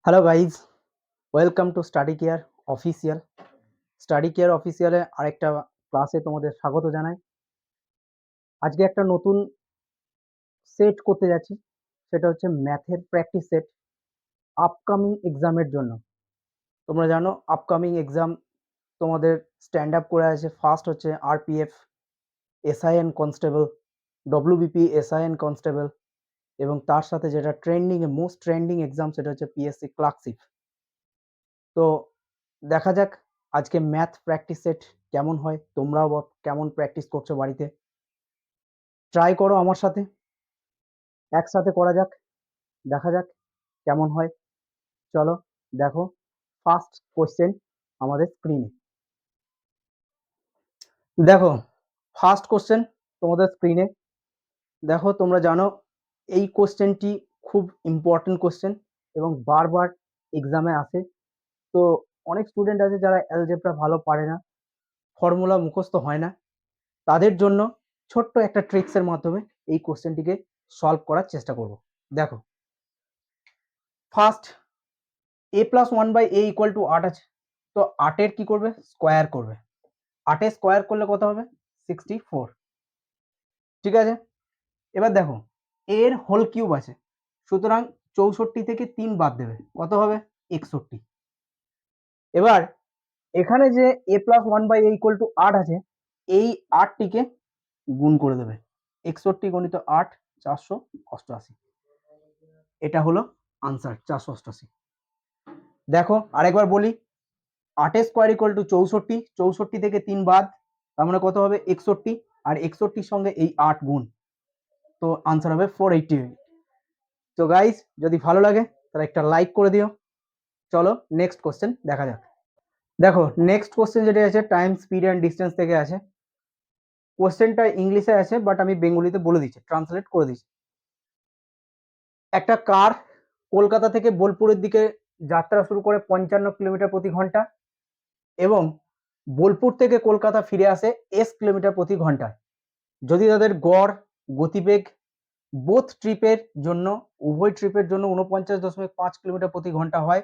Hello guys, welcome to Study Care Official. Study Care অফিসিয়ালে আরেকটা ক্লাসে তোমাদের স্বাগত জানাই। আজকে একটা নতুন সেট করতে যাচ্ছি, সেটা হচ্ছে ম্যাথের প্র্যাকটিস সেট আপকামিং এক্সামের জন্য। তোমরা জানো আপকামিং এক্সাম তোমাদের স্ট্যান্ড আপ করে আছে। ফার্স্ট হচ্ছে RPF, SIN constable, WBP SIN constable, এবং তার সাথে যেটা মোস্ট ট্রেন্ডিং এক্সাম সেটা হচ্ছে পিএসসি ক্লার্কশিপ। তো দেখা যাক আজকে ম্যাথ প্র্যাকটিস সেট কেমন হয়, তোমরাও কেমন প্র্যাকটিস করছো বাড়িতে। ট্রাই করো আমার সাথে, একসাথে করা যাক, দেখা যাক কেমন হয়। চলো দেখো ফার্স্ট কোশ্চেন আমাদের স্ক্রিনে। দেখো ফার্স্ট কোশ্চেন তোমাদের স্ক্রিনে। দেখো তোমরা জানো এই কোশ্চেনটি খুব ইম্পর্টেন্ট কোশ্চেন এবং বারবার এক্সামে আসে। তো অনেক স্টুডেন্ট আছে যারা অ্যালজেব্রা ভালো পারে না, ফর্মুলা মুখস্থ হয় না, তাদের জন্য ছোট্ট একটা ট্রিক্সের মাধ্যমে এই কোশ্চেনটিকে সলভ করার চেষ্টা করব। দেখো ফার্স্ট a+1/a = 8 আছে, তো 8-এর কি করবে, স্কোয়ার করবে। 8-এর স্কোয়ার করলে কত হবে, 64। ঠিক আছে, এবার দেখো এর হোল কিউব আছে, সুতরাং 64 থেকে 3 বাদ দেবে, কত হবে, 61। এবার এখানে যে a+1/a = 8 আছে, এই 8টিকে গুণ করে দেবে। 61 × 8 488, এটা হলো আনসার 488। দেখো আরেকবার বলি, 8 স্কোয়ার ইকুয়াল টু 64, 64 থেকে 3 বাদ, তার মানে কত হবে, 61, আর 61-র সঙ্গে এই 8 গুণ, তো আনসার হবে 488। তো গাইস যদি ভালো লাগে তাহলে একটা লাইক করে দিও। চলো নেক্সট কোশ্চেন দেখা যাক। দেখো নেক্সট কোশ্চেন যেটা আছে টাইম, স্পিড অ্যান্ড ডিস্টেন্স থেকে আছে। কোশ্চেনটা ইংলিশে আছে বাট আমি বেঙ্গলিতে বলে দিচ্ছি, ট্রান্সলেট করে দিচ্ছি। একটা কার কলকাতা থেকে বোলপুরের দিকে যাত্রা শুরু করে 55 কিলোমিটার প্রতি ঘন্টা এবং বোলপুর থেকে কলকাতা ফিরে আসে 80 কিলোমিটার প্রতি ঘন্টায়। যদি তাদের গড় গতিবেগ উভয় ট্রিপের জন্য 49.5 কিলোমিটার প্রতি ঘন্টা হয়,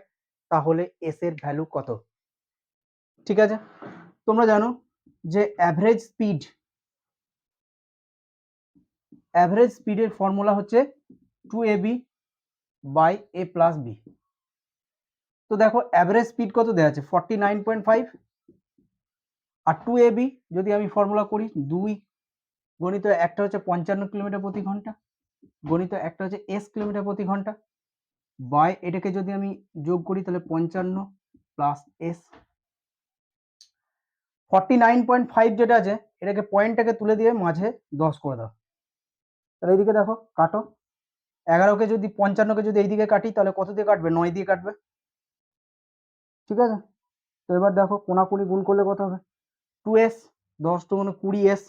তাহলে এস এর ভ্যালু কত? ঠিক আছে, তোমরা জানো যে অ্যাভারেজ স্পিডের ফর্মুলা হচ্ছে 2ab/a+b। তো দেখো অ্যাভারেজ স্পিড কত দেওয়া আছে, 49.5, আর 2ab যদি আমি ফর্মুলা করি, 2 গণিত একটা হচ্ছে 55 কিলোমিটার প্রতি ঘন্টা, গণিত একটা হচ্ছে s কিলোমিটার প্রতি ঘন্টা, বাই এটাকে যদি আমি যোগ করি তাহলে 55 প্লাস s। 49.5 যেটা আছে এটাকে পয়েন্টটাকে তুলে দিয়ে মাঝে 10 করে দাও, তাহলে এইদিকে দেখো কাটো। 11কে যদি 55কে যদি এইদিকে কাটি তাহলে কত দিয়ে কাটবে, 9 দিয়ে কাটবে। ঠিক আছে, তো এবার দেখো কোনাকুনি গুণ করলে কত হবে, 2s, 10 × 20s,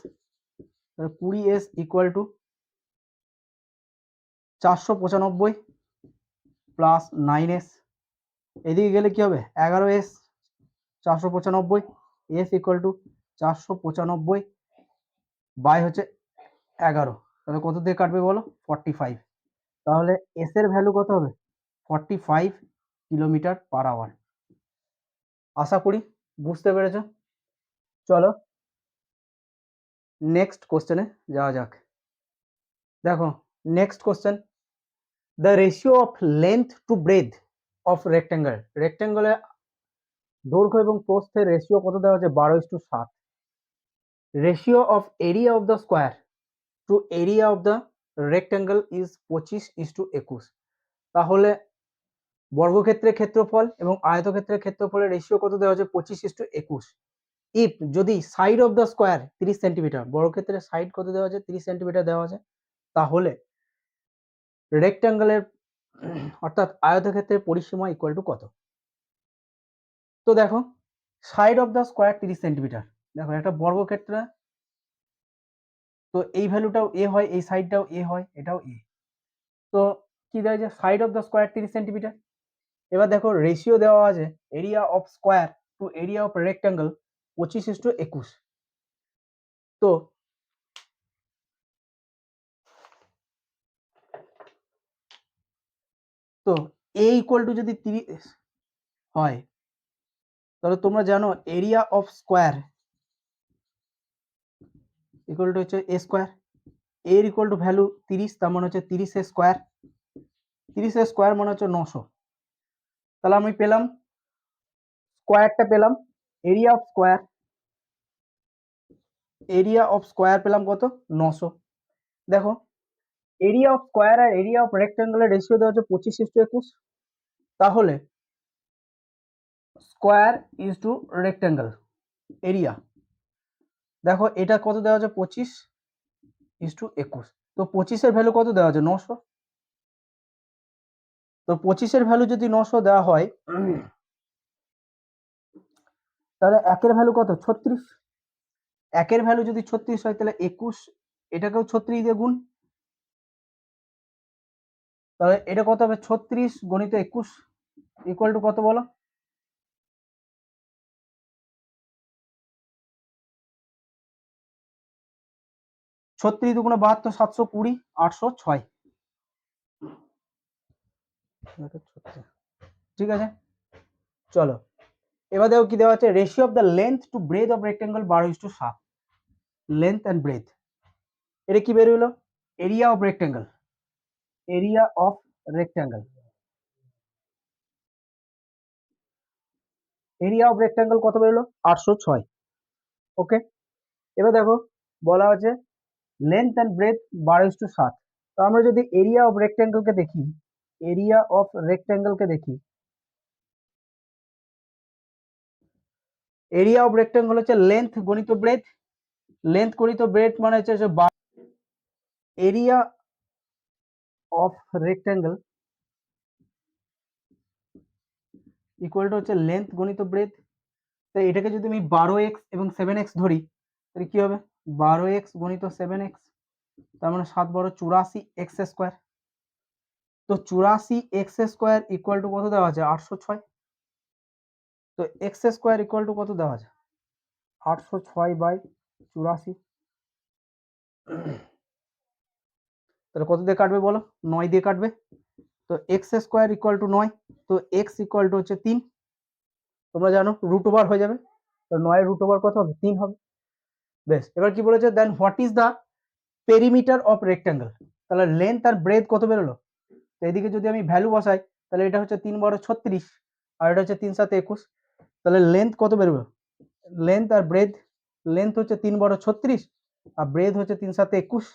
তাহলে 20s equal to 495 plus 9s। এদিকে গেলে কি হবে, 11s, 495, s equal to 495 by হচ্ছে 11, তাহলে কত দিয়ে কাটবে বলো, 45। তাহলে এস এর ভ্যালু কত হবে, 45 কিলোমিটার/আওয়ার। আশা করি বুঝতে পেরেছো। চলো নেক্সট কোশ্চেনে যাওয়া যাক। দেখো next question, the ratio of length to breadth of রেক্ট্যাঙ্গলে দৈর্ঘ্য এবং প্রস্থের রেশিও কত দেওয়া আছে, 12:7। Ratio of area of the square to area of the rectangle is 25:21। তাহলে বর্গক্ষেত্রের ক্ষেত্রফল এবং আয়তক্ষেত্রের ক্ষেত্রফলের রেশিও কত দেওয়া আছে, 25:21। ইফ যদি side of the square 30 centimetre, বর্গক্ষেত্রের সাইড কত দেওয়া আছে, 30 সেন্টিমিটার দেওয়া আছে, তাহলে রেক্ট্যাঙ্গলের অর্থাৎ আয়তক্ষেত্রের পরিসীমা ইকুয়াল টু কত? তো দেখো side of the square 30 centimetre, দেখো একটা বর্গক্ষেত্র, তো এই ভ্যালুটাও এ হয়, এই সাইডটাও এ হয়, এটাও এ। তো কি দেওয়া আছে, side of the square 30 centimetre. এবার দেখো রেশিও দেওয়া আছে area of square to area of rectangle 25:21। তো এ ইকুয়াল টু যদি 30 হয় তাহলে তোমরা জানো area of square equal to হচ্ছে এ স্কোয়ার, এর ইকুয়াল টু ভ্যালু 30, তার মানে হচ্ছে 30 এর স্কোয়ার, 30 এর স্কোয়ার মানে হচ্ছে 900। তাহলে আমি পেলাম স্কোয়ারটা পেলাম, area of square, area of square পেলাম কত 900। দেখো এরিয়া অফ স্কোয়ার আর এরিয়া অফ রেক্ট্যাঙ্গেলের রেশিও দেওয়া হচ্ছে 25:21, তাহলে square is to rectangle area, দেখো এটা কত দেওয়া আছে 25:21, তো 25-এর ভ্যালু কত দেওয়া আছে 900, তো 25-এর ভ্যালু যদি 900 দেওয়া হয় তাহলে একের ভ্যালু কত 36, একের ভ্যালু যদি 36 হয় তাহলে 21 এটাকেও 36 দিয়ে গুণ, তাহলে এটা কত হবে 36 গণিত 21 ইকুয়াল টু কত বলো, 36 দুগুণে 72, 720, 806। ঠিক আছে, চলো এবার দেখো কি দেওয়া আছে, ratio of the length to breadth of rectangle 12:7, length and breadth, এটা কি বের হলো area of rectangle, area of rectangle, area of rectangle কত বেরোলো 806। ওকে, এবার দেখো বলা আছে লেন্থ অ্যান্ড ব্রেথ 12:7, তো আমরা যদি এরিয়া অফ রেক্টেঙ্গলকে দেখি, এরিয়া অফ রেক্টেঙ্গলকে দেখি, এরিয়া অফ রেক্টেঙ্গল হচ্ছে লেন্থ গণিত ব্রেথ, লেন্থ গণিত ব্রেথ মানে হচ্ছে area of rectangle equal to হচ্ছে লেন্থ গণিত ব্রেথ, তো এটাকে যদি আমি 12x এবং 7x ধরি তাহলে কি হবে 12x গণিত 7x, তার মানে 7 × 84 x স্কোয়ার, তো 84 x স্কোয়ার ইকুয়াল টু কত দেওয়া আছে 806, তো x স্কোয়ার ইকুয়াল টু কত দেওয়া আছে 806/84, তাহলে কত দিয়ে কাটবে বলো 9 দিয়ে কাটবে, তো এক্স স্কোয়ার ইকুয়াল টু 9, তো এক্স ইকুয়াল টু হচ্ছে 3, তোমরা জানো রুট ওভার হয়ে যাবে, তো 9 রুট ওভার কত হবে 3 হবে। বেশ, এবার কি বলেছে then what is the perimeter of rectangle, তাহলে লেন্থ আর ব্রেথ কত বেরোলো, তো এদিকে যদি আমি ভ্যালু বসাই তাহলে এটা হচ্ছে 3 × 36 আর এটা হচ্ছে 3 × 7 = 21, তাহলে লেন্থ কত বেরোবে, লেন্থ আর ব্রেথ, লেন্থ হচ্ছে 3 × 36 আর ব্রেথ হচ্ছে 3 × 7 = 21।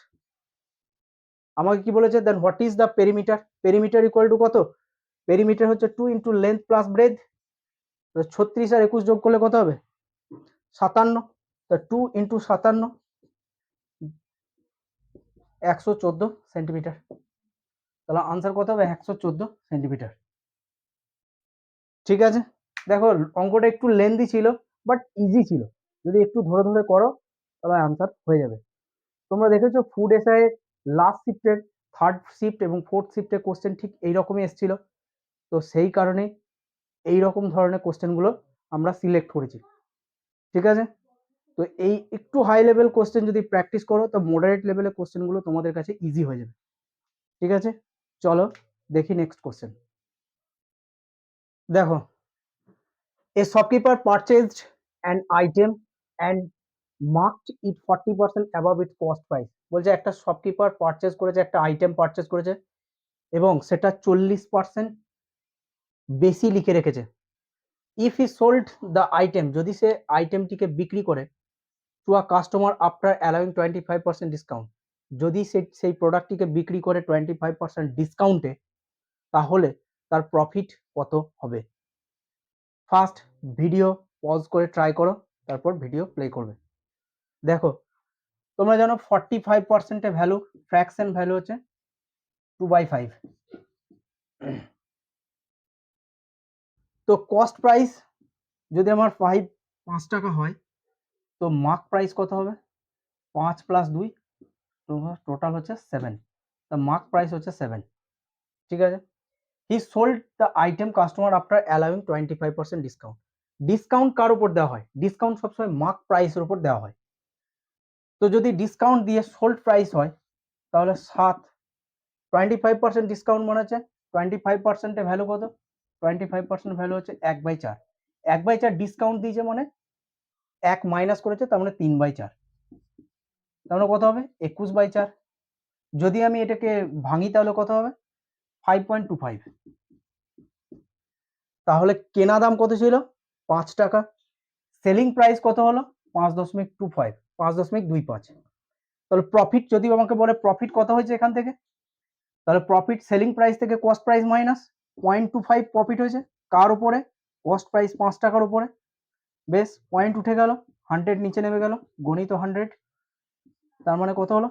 আমাকে কি বলেছে then what is the perimeter, perimeter equal to কত, পেরিমিটার হচ্ছে 2 × লেন্থ প্লাস ব্রেথ, 36 আর 21 যোগ করলে কত হবে 57, তো 2 × 57 114 সেন্টিমিটার, তাহলে আনসার কত হবে 114 সেন্টিমিটার। ঠিক আছে, দেখো অঙ্কটা একটু লেন্দি ছিল বাট ইজি ছিল, যদি একটু ধরে ধরে করো তাহলে আনসার হয়ে যাবে। তোমরা দেখেছো ফুড এসআই এর লাস্ট শিফটের, থার্ড শিফট এবং ফোর্থ শিফটের কোশ্চেন ঠিক এইরকমই এসেছিল, তো সেই কারণে এই রকম ধরনের কোশ্চেনগুলো আমরা সিলেক্ট করেছি। ঠিক আছে, তো এই একটু হাই লেভেল কোশ্চেন যদি প্র্যাকটিস করো তো মডারেট লেভেলের কোশ্চেনগুলো তোমাদের কাছে ইজি হয়ে যাবে। ঠিক আছে, চলো দেখি নেক্সট কোশ্চেন। দেখো a shopkeeper purchased an item and marked it 40% above its cost price, বলছে একটা শপকিপার পারচেজ করেছে, একটা আইটেম পারচেজ করেছে এবং সেটা 40% বেশি লিখে রেখেছে। If he sold the item, যদি সে আইটেমটিকে বিক্রি করে to a customer after allowing 25% discount, যদি সেই প্রোডাক্টটিকে বিক্রি করে 25% ডিসকাউন্টে, তাহলে তার প্রফিট কত হবে। ফার্স্ট ভিডিও পজ করে ট্রাই করো, তারপর ভিডিও প্লে করবে। দেখো তোমরা জানো 45% ভ্যালু, ফ্র্যাকশন ভ্যালু হচ্ছে 2/5, তো কস্ট প্রাইস যদি আমার 5 টাকা হয় তো মার্ক প্রাইস কত হবে 5 + 2 টোটাল হচ্ছে 7, তো মার্ক প্রাইস হচ্ছে 7। ঠিক আছে, he sold the item customer after allowing 25% discount, discount কার উপর দেওয়া হয়, ডিসকাউন্ট সবসময় মার্ক প্রাইসের উপর দেওয়া হয়, তো যদি ডিসকাউন্ট দিয়ে সোল্ড প্রাইস হয় তাহলে 7, 25% ডিসকাউন্ট মানে হচ্ছে 25% ভ্যালু কত? 25% ভ্যালু হচ্ছে 1/4। 1/4 ডিসকাউন্ট দিয়েছে মানে 1 মাইনাস করেছে, তার মানে 3/4। তার মানে কত হবে? 21/4। যদি আমি এটাকে ভাঙি তাহলে কত হবে? 5.25। তাহলে কেনা দাম কত ছিল? 5 টাকা। সেলিং প্রাইস কত হলো? 5.25, 5.25। তাহলে প্রফিট যদি আমাকে বলে প্রফিট কত হয়েছে এখান থেকে, তাহলে প্রফিট সেলিং প্রাইস থেকে কস্ট প্রাইস মাইনাস 0.25 প্রফিট হয়েছে। কার উপরে? কস্ট প্রাইস 5 টাকার উপরে। বেশ, পয়েন্ট উঠে গেল, 100 নিচে নেমে গেল, গণিত 100। তার মানে কত হলো?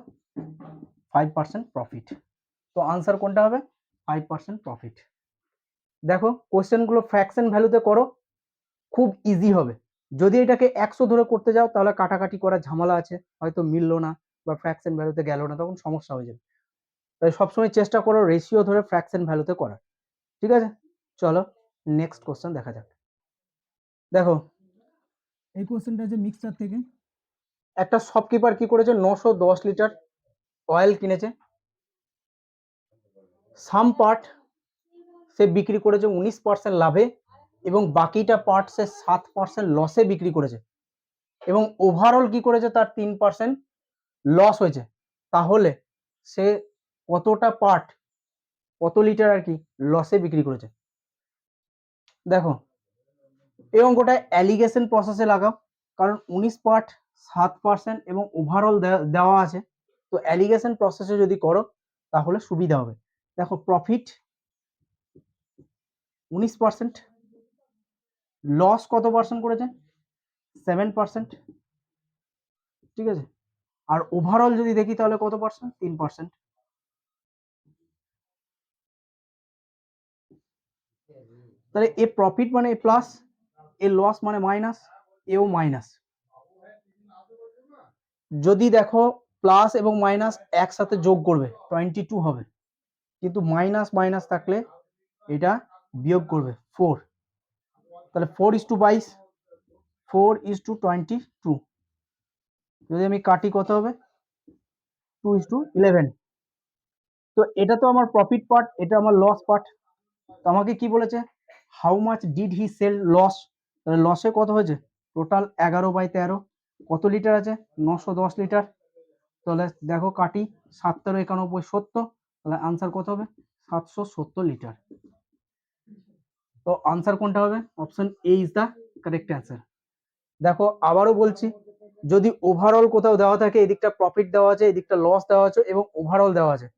5% প্রফিট। তো আনসার কোনটা হবে? 5% প্রফিট। দেখো কোশ্চেনগুলো ফ্র্যাকশন ভ্যালুতে করো, খুব ইজি হবে। যদি এটাকে 100 ধরে করতে যাও তাহলে কাটাকাটি করার ঝামেলা আছে, হয়তো মিললো না বা ফ্র্যাকশন ভ্যালুতে গেল না, তখন সমস্যা হয়ে যাবে। তাই সবসময় চেষ্টা করো রেশিও ধরে ফ্র্যাকশন ভ্যালুতে করার। ঠিক আছে, চলো নেক্সট কোশ্চেন দেখা যাক। দেখো এই কোশ্চেনটা আছে মিক্সচার থেকে। একটা শপকিপার কি করেছে, 910 লিটার অয়েল কিনেছে। সাম পার্ট সে বিক্রি করেছে 19% লাভে এবং বাকিটা পার্ট সে 7% লসে বিক্রি করেছে এবং ওভারঅল কি করেছে, তার 3% লস হয়েছে। তাহলে সে কতটা পার্ট, কত লিটার আর কি লসে বিক্রি করেছে? দেখো এই অঙ্কটা অ্যালিগেশন প্রসেসে লাগাও, কারণ 19 পার্ট 7% এবং ওভারঅল দেওয়া আছে, তো অ্যালিগেশন প্রসেসে যদি করো তাহলে সুবিধা হবে। দেখো প্রফিট 19%, লস কত পার্সেন্ট করেছে? 7%। ঠিক আছে, আর ওভারঅল যদি দেখি তাহলে কত পার্সেন্ট? 3%। তাহলে এ প্রফিট মানে এ প্লাস, এ লস মানে মাইনাস, এও মাইনাস। যদি দেখো প্লাস এবং মাইনাস একসাথে যোগ করবে 22 হবে, কিন্তু মাইনাস মাইনাস থাকলে এটা বিয়োগ করবে 4। তাহলে 4:22, 4:22। যদি আমি কাটি কত হবে? 2:11। তো এটা তো আমার প্রফিট পার্ট, এটা আমার লস পার্ট। তো আমাকে কি বলেছে, how much did he sell loss. তাহলে লসে কত হয়েছে? টোটাল 11/13। কত লিটার আছে? 910 লিটার। তাহলে দেখো কাটি, 7 13 91 70, তাহলে আনসার কত হবে? 770 লিটার। তো আনসার কোনটা হবে? Option A is the correct answer. দেখো আবারও বলছি, যদি ওভারঅল কোথাও দেওয়া থাকে, এদিকটা প্রফিট দেওয়া আছে, এদিকটা লস দেওয়া আছে এবং ওভারঅল দেওয়া আছে,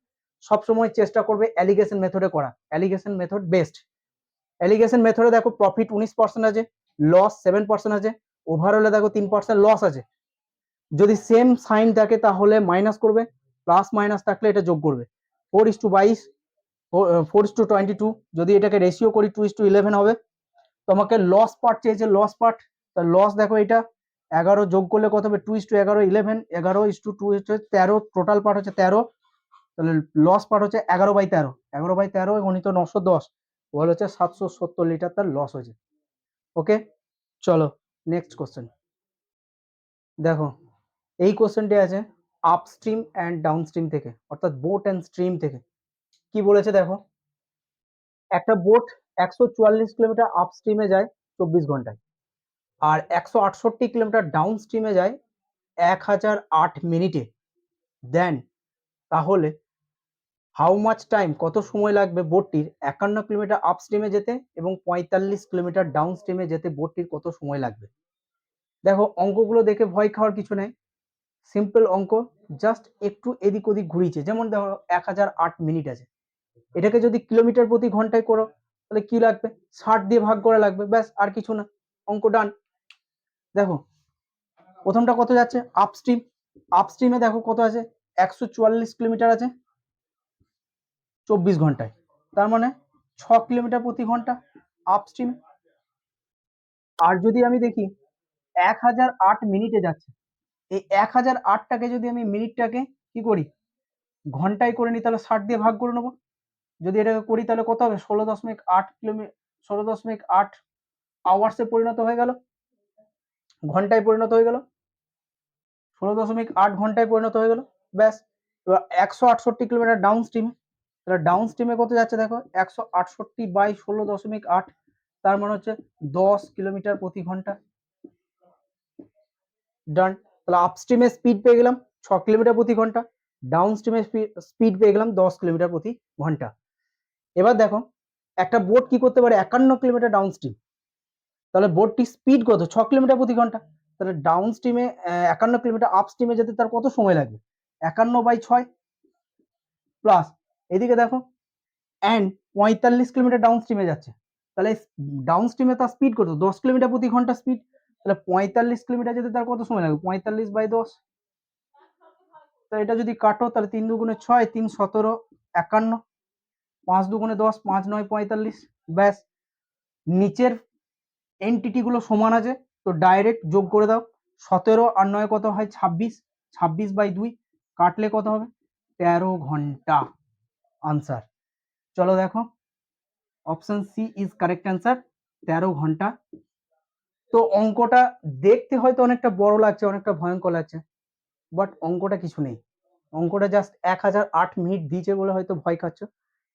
সবসময় চেষ্টা করবে অ্যালিগেশন মেথডে করা। Allegation method best. অ্যালিগেশন মেথডে দেখো প্রফিট 19% আছে, লস 7% আছে, ওভারঅলে দেখো 3% লস আছে। যদি সেম সাইন থাকে তাহলে মাইনাস করবে, প্লাস মাইনাস থাকলে এটা যোগ করবে। 4:22, 4:22। যদি এটাকে রেশিও করি 2:11 হবে। তোমাকে লস পার্ট চেয়েছে, লস পার্ট। তা লস দেখো এটা 11 যোগ করলে কত হবে? 2:11 11, 11:2 হচ্ছে 13, টোটাল পার্ট হচ্ছে 13। তাহলে লস পার্ট হচ্ছে 11/13, 11/13 গণিত 910, বল হচ্ছে 770 লিটার তার লস হয়েছে। ওকে, চলো নেক্সট কোশ্চেন। দেখো এই কোশ্চেনটি আছে আপস্ট্রিম অ্যান্ড ডাউনস্ট্রিম থেকে, অর্থাৎ বোট অ্যান্ড স্ট্রিম থেকে। কি বলেছে দেখো, একটা বোট 144 কিলোমিটার আপস্ট্রিমে যায় 24 ঘন্টায় আর 168 কিলোমিটার ডাউন স্ট্রিমে যায় 1008 মিনিটে। দেন তাহলে হাউ মাচ টাইম, কত সময় লাগবে বোটটির 51 কিলোমিটার আপস্ট্রিমে যেতে এবং 45 কিলোমিটার ডাউন স্ট্রিমে যেতে বোটটির কত সময় লাগবে? দেখো অঙ্কগুলো দেখে ভয় খাওয়ার কিছু নেই, সিম্পল অঙ্ক, জাস্ট একটু এদিক ওদিক ঘুরিয়েছে। যেমন দেখো 1008 মিনিট আছে, এটাকে যদি কিলোমিটার প্রতি ঘন্টায় করো তাহলে কি লাগবে? 60 দিয়ে ভাগ করা লাগবে, ব্যাস, আর কিছু না, অঙ্ক ডান। দেখো প্রথমটা কত যাচ্ছে? আপস্ট্রিম। আপস্ট্রিমে দেখো কত আছে? 144 কিলোমিটার আছে 24 ঘন্টায়, তার মানে 6 কিলোমিটার প্রতি ঘন্টা আপস্ট্রিম। আর যদি আমি দেখি 1008 মিনিটে যাচ্ছে, এই 1008টাকে যদি আমি মিনিটটাকে কি করি, ঘন্টায় করে নিই, তাহলে 60 দিয়ে ভাগ করে নেবো। যদি এটাকে করি তাহলে কত হবে? 16.8 কিলোমিটার, 16.8 আওয়ার্সে পরিণত হয়ে গেল, ঘন্টায় পরিণত হয়ে গেল, 16.8 ঘন্টায় পরিণত হয়ে গেল, ব্যাস। এবার 168 কিলোমিটার ডাউন স্ট্রিমে, তাহলে ডাউন স্ট্রিমে কত যাচ্ছে দেখো 168/16.8, তার মানে হচ্ছে 10 কিলোমিটার প্রতি ঘন্টা। ডান। তাহলে আপস্ট্রিমে স্পিড পেয়ে গেলাম 6 কিলোমিটার প্রতি ঘন্টা, ডাউন স্ট্রিমে স্পিড পেয়ে গেলাম 10 কিলোমিটার প্রতি ঘন্টা। এবার দেখো একটা বোট কি করতে পারে 51 কিলোমিটার ডাউন স্ট্রিম, তাহলে বোটটি স্পিড কত 6 কিলোমিটার প্রতি ঘন্টা, তাহলে ডাউন স্ট্রিমে 51 কিলোমিটার, আপ স্ট্রিমে যেতে তার কত সময় লাগবে 51/6 প্লাস এদিকে দেখো অ্যান্ড 45 কিলোমিটার ডাউন স্ট্রিমে যাচ্ছে, তাহলে ডাউন স্ট্রিমে তার স্পিড কত 10 কিলোমিটার প্রতি ঘন্টা স্পিড, তাহলে 45 কিলোমিটার যেতে তার কত সময় লাগবে 45/10, তো এটা যদি কাটো তাহলে 3 দুগুণে 6, 3 17 51, 5 দুগুণে 10, 5 9 45, ব্যাস। নিচের এনটিটি গুলো সমান আছে, তো ডাইরেক্ট যোগ করে দাও, 17 আর 9 কত হয় 26, 26/2 কাটলে কত হবে 13 ঘন্টা আনসার। চলো দেখো option C is correct answer, 13 ঘন্টা। তো অঙ্কটা দেখতে হয়তো অনেকটা বড় লাগছে, অনেকটা ভয়ঙ্কর লাগছে, বাট অঙ্কটা কিছু নেই, অঙ্কটা জাস্ট 1008 মিনিট দিয়েছে বলে হয়তো ভয় খাচ্ছ।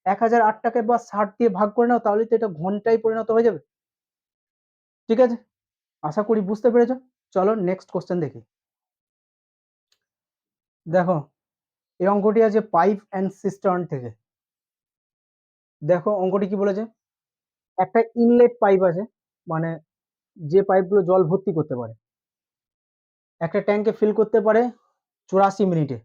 1008টাকে বা 60 দিয়ে ভাগ করে নাও, তাহলে তো এটা ঘন্টায় পরিণত হয়ে যাবে। ঠিক আছে, আশা করি বুঝতে পেরেছো। চলো নেক্সট কোশ্চেন দেখি। দেখো এই অঙ্কটি আছে পাইপ অ্যান্ড সিস্টার্ন থেকে। দেখো অঙ্কটি কি বলেছে, একটা ইনলেট পাইপ আছে, মানে যে পাইপগুলো জল ভর্তি করতে পারে, একটা ট্যাঙ্কে ফিল করতে পারে 84 মিনিটে,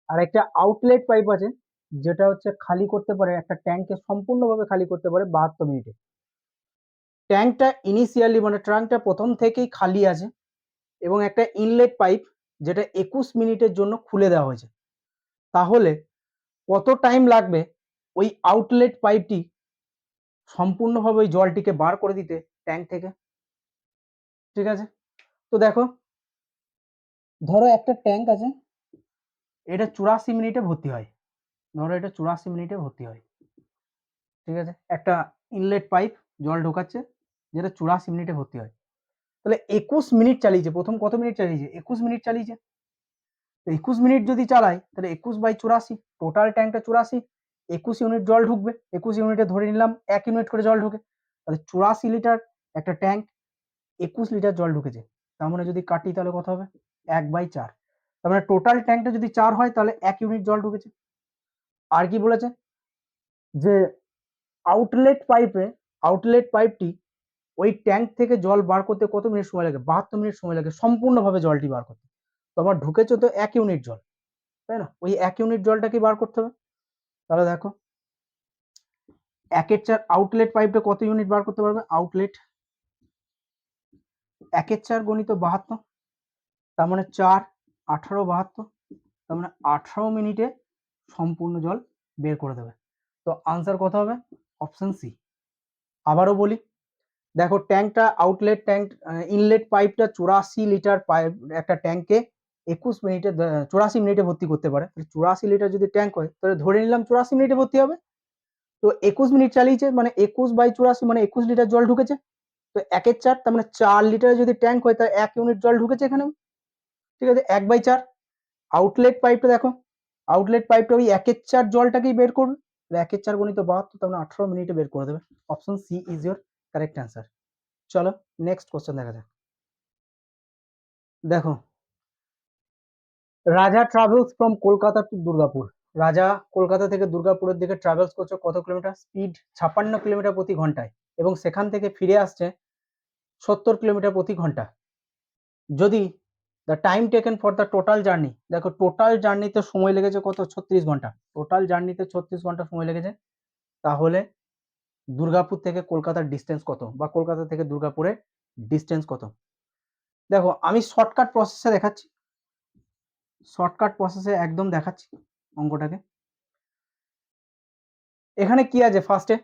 আর একটা আউটলেট পাইপ আছে যেটা হচ্ছে খালি করতে পারে, একটা ট্যাঙ্কে সম্পূর্ণভাবে খালি করতে পারে 72 মিনিটে। ট্যাঙ্কটা ইনিশিয়ালি মানে ট্যাঙ্কটা প্রথম থেকেই খালি আছে, এবং একটা ইনলেট পাইপ যেটা 21 মিনিটের জন্য খুলে দেওয়া হয়েছে, তাহলে কত টাইম লাগবে ওই আউটলেট পাইপটি সম্পূর্ণভাবে ওই জলটিকে বার করে দিতে ট্যাঙ্ক থেকে। ঠিক আছে, তো দেখো ধরো একটা ট্যাঙ্ক আছে, এটা 84 মিনিটে ভর্তি হয়, ধরো এটা 84 মিনিটে ভর্তি হয়। ঠিক আছে, একটা ইনলেট পাইপ জল ঢোকাচ্ছে যেটা 84 মিনিটে ভর্তি হয়, তাহলে 21 মিনিট চালিয়েছে, প্রথম কত মিনিট চালিয়েছে 21 মিনিট চালিয়েছে, তো 21 মিনিট যদি চালাই তাহলে 21/84, টোটাল ট্যাঙ্কটা 84, 21 ইউনিট জল ঢুকবে, 21 ইউনিটে ধরে নিলাম 1 ইউনিট করে জল ঢুকে, তাহলে 84 লিটার একটা ট্যাঙ্ক 21 লিটার জল ঢুকেছে, তার মানে যদি কাটি তাহলে কত হবে 1/4, তার মানে টোটাল ট্যাঙ্কটা যদি 4 হয় তাহলে 1 ইউনিট জল ঢুকেছে। আর কি বলেছে যে আউটলেট পাইপটি ওই ট্যাঙ্ক থেকে জল বার করতে কত মিনিট সময় লাগে 72 মিনিট সময় লাগে সম্পূর্ণভাবে জলটি বার করতে, তো আমার ঢুকেছে তো 1 ইউনিট জল, তাই না, ওই 1 ইউনিট জলটাকে বার করতে হবে। তাহলে দেখো 1/4 আউটলেট পাইপটা কত ইউনিট বার করতে পারবে, আউটলেট 1/4 গুণিত 72, তার মানে 4 18 72, তার মানে 18 মিনিটে সম্পূর্ণ জল বের করে দেবে। তো আনসার কত হবে অপশন সি। আবারও বলি, দেখো ট্যাঙ্কটা আউটলেট ট্যাঙ্ক ইনলেট পাইপটা 84 লিটার পাইপ একটা ট্যাঙ্কে 21 মিনিটে 84 মিনিটে ভর্তি করতে পারে, 84 লিটার যদি ট্যাঙ্ক হয় তাহলে ধরে নিলাম 84 মিনিটে ভর্তি হবে, তো 21 মিনিট চালিয়েছে মানে 21/84 মানে 21 লিটার জল ঢুকেছে, তো 1/4 তার মানে 4 লিটার যদি ট্যাঙ্ক হয় তাহলে 1 ইউনিট জল ঢুকেছে এখানে। ঠিক আছে, 1/4 আউটলেট পাইপটা দেখো, আউটলেট পাইপটা ওই 1/4 জলটাকেই বের করবে, 1/4 গুণিত 72, তার মানে 18 মিনিটে বের করে দেবে। Option C is your correct answer. চলো নেক্সট কোশ্চেন দেখা যাক। দেখো Raja travels from Kolkata to Durgapur, Raja Kolkata থেকে দুর্গাপুরের দিকে ট্রাভেলস করছে কত কিলোমিটার, স্পিড 56 কিলোমিটার প্রতি ঘন্টায়, এবং সেখান থেকে ফিরে আসছে 70 কিলোমিটার প্রতি ঘন্টা। যদি the time taken for the total journey, দেখো টোটাল জার্নিতে সময় লেগেছে কত 36 ঘন্টা, টোটাল জার্নিতে 36 ঘন্টা সময় লেগেছে, তাহলে দুর্গাপুর থেকে কলকাতার ডিস্টেন্স কত, বা কলকাতা থেকে দুর্গাপুরের ডিস্টেন্স কত। দেখো আমি শর্টকাট প্রসেসে দেখাচ্ছি, শর্টকাট প্রসেসে একদম দেখাচ্ছি অঙ্কটাকে। এখানে কি আছে ফার্স্টে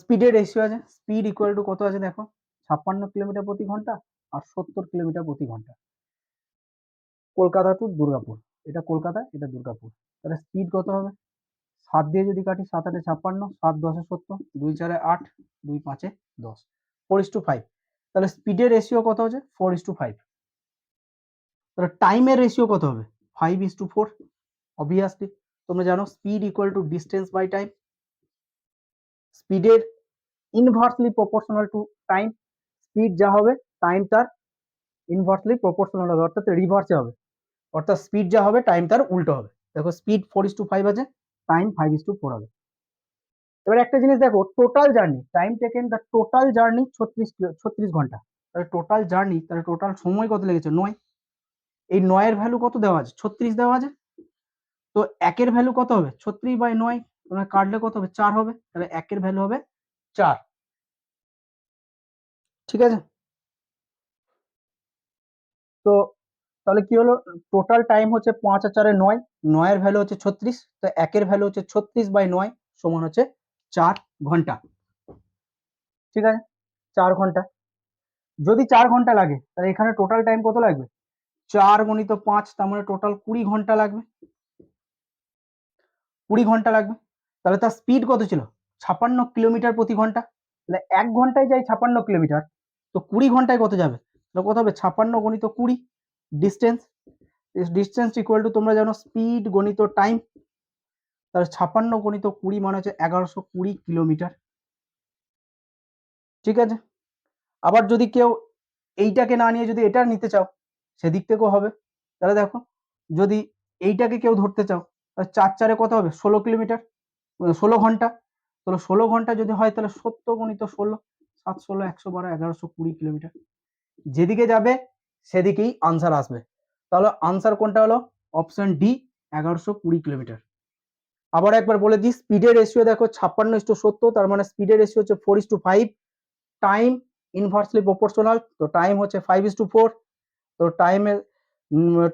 স্পিডের রেশিও আছে, স্পিড ইকুয়াল টু কত আছে দেখো 56 কিলোমিটার প্রতি ঘন্টা আর 70 কিলোমিটার প্রতি ঘন্টা, কলকাতা টু দুর্গাপুর, এটা কলকাতা এটা দুর্গাপুর, তাহলে স্পিড কত হবে 7 দিয়ে যদি কাটি 7 8 56, 7 10 70, 2 4 8, 2 5 10, 4:5, তাহলে স্পিডের রেশিও কত হচ্ছে 4:5, তাহলে টাইমের রেশিও কত হবে 5:4, অবভিয়াসলি তোমরা জানো speed equal to distance by time. স্পিডের inversely proportional to time. Speed যা হবে টাইম তার ইনভার্সলি প্রপোর্শনাল হবে, অর্থাৎ রিভার্সে হবে, অর্থাৎ স্পিড যা হবে টাইম তার উল্টো হবে। দেখো স্পিড 4:5 আছে, টাইম 5:4 হবে। এবার একটা জিনিস দেখো, total journey time taken the total journey 36 ঘন্টা। তাহলে টোটাল জার্নি, তাহলে টোটাল সময় কত লেগেছে 9। এই 9 এর ভ্যালু কত দেওয়া আছে 36 দেওয়া আছে, তো একের ভ্যালু কত হবে 36/9, তোমরা কাটলে কত হবে 4 হবে, তাহলে একের ভ্যালু হবে 4। ঠিক আছে, তো তাহলে কি হলো, টোটাল টাইম হচ্ছে 5 আর 4 9, 9 এর ভ্যালু হচ্ছে 36, তো একের ভ্যালু হচ্ছে 36/9 সমান হচ্ছে 4 ঘন্টা। ঠিক আছে, 4 ঘন্টা। যদি 4 ঘন্টা লাগে তাহলে এখানে টোটাল টাইম কত লাগবে, 4 গুণিত 5, তার মানে টোটাল 20 ঘন্টা লাগবে, 20 ঘন্টা লাগবে। তাহলে তার স্পিড কত ছিল 56 কিলোমিটার প্রতি ঘন্টা। তাহলে 1 ঘন্টায় যাই 56 কিলোমিটার, তো 20 ঘন্টায় কত যাবে, তাহলে কত হবে 56 গুণিত 20 ডিস্টেন্স। ডিস্টেন্স ইকুয়াল টু তোমরা জানো স্পিড গণিত টাইম, তাহলে 56 গুণিত 20 মানে হচ্ছে 1120 কিলোমিটার। ঠিক আছে, আবার যদি কেউ এইটাকে না নিয়ে যদি এটা নিতে চাও সেদিক থেকেও হবে। তাহলে দেখো, যদি এইটাকে কেউ ধরতে চাও তাহলে 4 4 কত হবে 16 কিলোমিটার, 16 ঘন্টা। তাহলে 16 ঘন্টা যদি হয় তাহলে 70 গুণিত 16, 7 16 112 1120 কিলোমিটার। যেদিকে যাবে সেদিকেই আনসার আসবে। তাহলে আনসার কোনটা হলো, অপশন ডি 1120 কিলোমিটার। আবার একবার বলে দিই, স্পিডের রেশিও দেখো 56:70, তার মানে স্পিডের রেশিও হচ্ছে 4:5, টাইম ইনভার্সলি প্রপোর্শনাল, তো টাইম হচ্ছে 5:4। তো টাইমের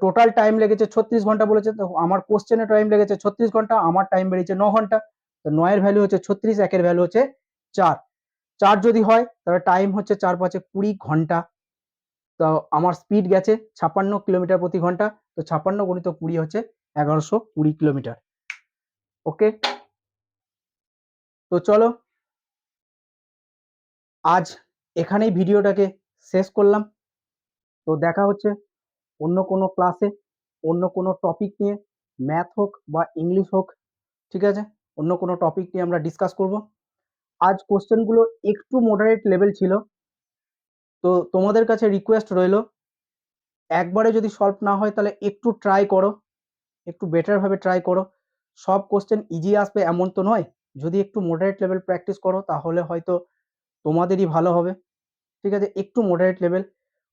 টোটাল টাইম লেগেছে 36 ঘন্টা বলেছে, তো আমার কোশ্চেনে টাইম লেগেছে 36 ঘন্টা, আমার টাইম বেরিয়েছে 9 ঘন্টা। তো 9 এর ভ্যালু হচ্ছে 36, একের ভ্যালু হচ্ছে 4। 4 যদি হয় তাহলে টাইম হচ্ছে 4 5 20 ঘন্টা। তো আমার স্পিড গেছে 56 কিলোমিটার প্রতি ঘন্টা, তো 56 গুণিত 20 হচ্ছে 1120 কিলোমিটার। ওকে, তো চলো আজ এখানেই ভিডিওটাকে শেষ করলাম। তো দেখা হচ্ছে অন্য কোনো ক্লাসে, অন্য কোনো টপিক নিয়ে, ম্যাথ হোক বা ইংলিশ হোক। ঠিক আছে, অন্য কোনো টপিক নিয়ে আমরা ডিসকাস করব। আজ কোশ্চেনগুলো একটু মডারেট লেভেল ছিল, তো তোমাদের কাছে রিকোয়েস্ট রইলো, একবারে যদি সলভ না হয় তাহলে একটু ট্রাই করো, একটু বেটারভাবে ট্রাই করো। সব কোশ্চেন ইজি আসবে এমন তো নয়, যদি একটু মডারেট লেভেল প্র্যাকটিস করো তাহলে হয়তো তোমাদেরই ভালো হবে। ঠিক আছে, একটু মডারেট লেভেল।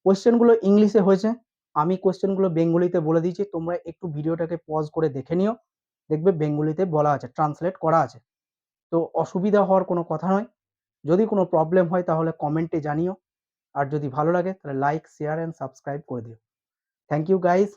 কোশ্চেনগুলো ইংলিশে হয়েছে, আমি কোশ্চেনগুলো বেঙ্গলিতে বলে দিয়েছি, তোমরা একটু ভিডিওটাকে পজ করে দেখে নিও, দেখবে বেঙ্গলিতে বলা আছে, ট্রান্সলেট করা আছে। তো অসুবিধা হওয়ার কোনো কথা নয়। যদি কোনো প্রবলেম হয় তাহলে কমেন্টে জানিও, আর যদি ভালো লাগে তাহলে লাইক শেয়ার অ্যান্ড সাবস্ক্রাইব করে দিও। Thank you guys.